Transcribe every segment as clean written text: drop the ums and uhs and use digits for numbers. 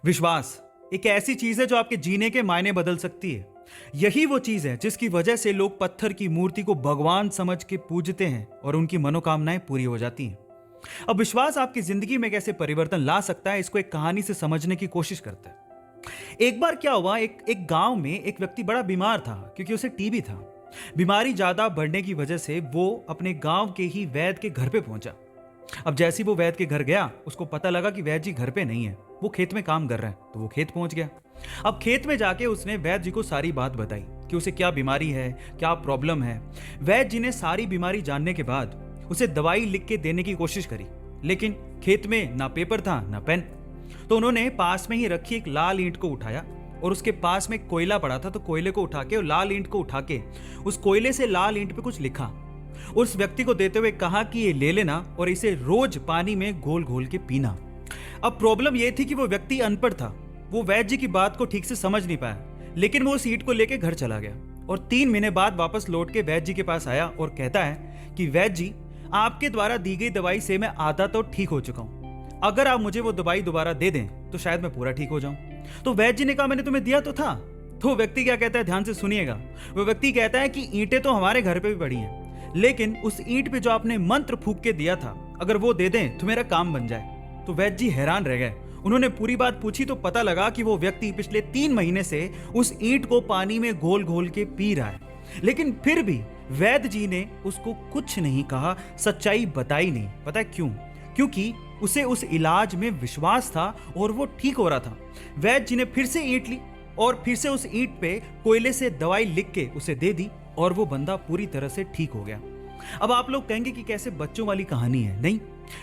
विश्वास एक ऐसी चीज है जो आपके जीने के मायने बदल सकती है। यही वो चीज है जिसकी वजह से लोग पत्थर की मूर्ति को भगवान समझ के पूजते हैं और उनकी मनोकामनाएं पूरी हो जाती हैं। अब विश्वास आपकी जिंदगी में कैसे परिवर्तन ला सकता है, इसको एक कहानी से समझने की कोशिश करते हैं। एक बार क्या हुआ, एक गांव में एक व्यक्ति बड़ा बीमार था क्योंकि उसे टीबी था। बीमारी ज्यादा बढ़ने की वजह से वो अपने गांव के ही वैद्य के घर पे पहुंचा। अब जैसे ही वो वैद्य के घर गया, उसको पता लगा कि वैद्य जी घर पे नहीं है, वो खेत में काम कर रहे हैं। तो वो खेत पहुंच गया। अब खेत में जाके उसने वैद्य जी को सारी बात बताई कि उसे क्या बीमारी है, क्या प्रॉब्लम है। वैद्य जी ने सारी बीमारी जानने के बाद उसे दवाई लिख के देने की कोशिश करी, लेकिन खेत में ना पेपर था ना पेन। तो उन्होंने पास में ही रखी एक लाल ईंट को उठाया और उसके पास में कोयला पड़ा था, तो कोयले को उठा के और लाल ईंट को उठा के उस कोयले से लाल ईंट पे कुछ लिखा। उस व्यक्ति को देते हुए कहा कि ये ले लेना और इसे रोज पानी में घोल घोल के पीना। अब प्रॉब्लम यह थी कि वो व्यक्ति अनपढ़ था, वो वैद्य जी की बात को ठीक से समझ नहीं पाया, लेकिन वो उस ईंट को लेके घर चला गया और 3 महीने बाद वापस लौट के वैद्य जी के पास आया और कहता है कि वैद्य जी, आपके द्वारा दी गई दवाई से मैं आधा तो ठीक हो चुका हूं। अगर आप मुझे वो दवाई दोबारा दे दें तो शायद मैं पूरा ठीक हो जाऊं। तो वैद्य जी ने कहा, मैंने तुम्हें दिया तो था। तो व्यक्ति क्या कहता है, ध्यान से सुनिएगा। वो व्यक्ति कहता है कि ईंटें तो हमारे घर पे भी पड़ी हैं, लेकिन उस ईंट पे जो आपने मंत्र फूंक के दिया था, अगर वो दे दें तो मेरा काम बन जाए। तो वैद्य जी हैरान रह गए। उन्होंने पूरी बात पूछी तो पता लगा कि वो व्यक्ति पिछले 3 महीने से उस ईंट को पानी में घोल घोल के पी रहा है, लेकिन फिर भी वैद्य जी ने उसको कुछ नहीं कहा, सच्चाई बताई नहीं। पता है क्यों? क्योंकि उसे उस इलाज में विश्वास था और वो ठीक हो रहा था। वैद्य जी ने फिर से ईंट ली और फिर से उस ईंट पे कोयले से दवाई लिख के उसे दे दी और वो बंदा पूरी तरह से ठीक हो गया। अब आप लोग कहेंगे कि कैसे बच्चों वाली कहानी है, नहीं,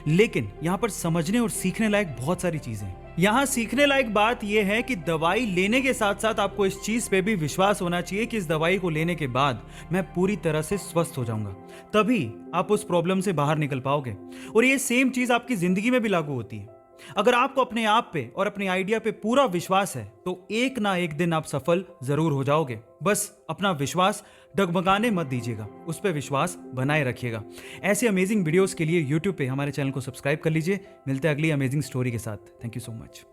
लेकिन यहां पर समझने और सीखने लायक बहुत सारी चीजें हैं। यहां सीखने लायक बात यह है कि दवाई लेने के साथ साथ आपको इस चीज पे भी विश्वास होना चाहिए कि इस दवाई को लेने के बाद मैं पूरी तरह से स्वस्थ हो जाऊंगा, तभी आप उस प्रॉब्लम से बाहर निकल पाओगे। और ये सेम चीज आपकी जिंदगी में भी लागू होती है। अगर आपको अपने आप पे और अपने आइडिया पे पूरा विश्वास है तो एक ना एक दिन आप सफल जरूर हो जाओगे। बस अपना विश्वास डगमगाने मत दीजिएगा, उस पर विश्वास बनाए रखिएगा। ऐसे अमेजिंग वीडियोस के लिए यूट्यूब पे हमारे चैनल को सब्सक्राइब कर लीजिए। मिलते हैं अगली अमेजिंग स्टोरी के साथ। Thank you so much.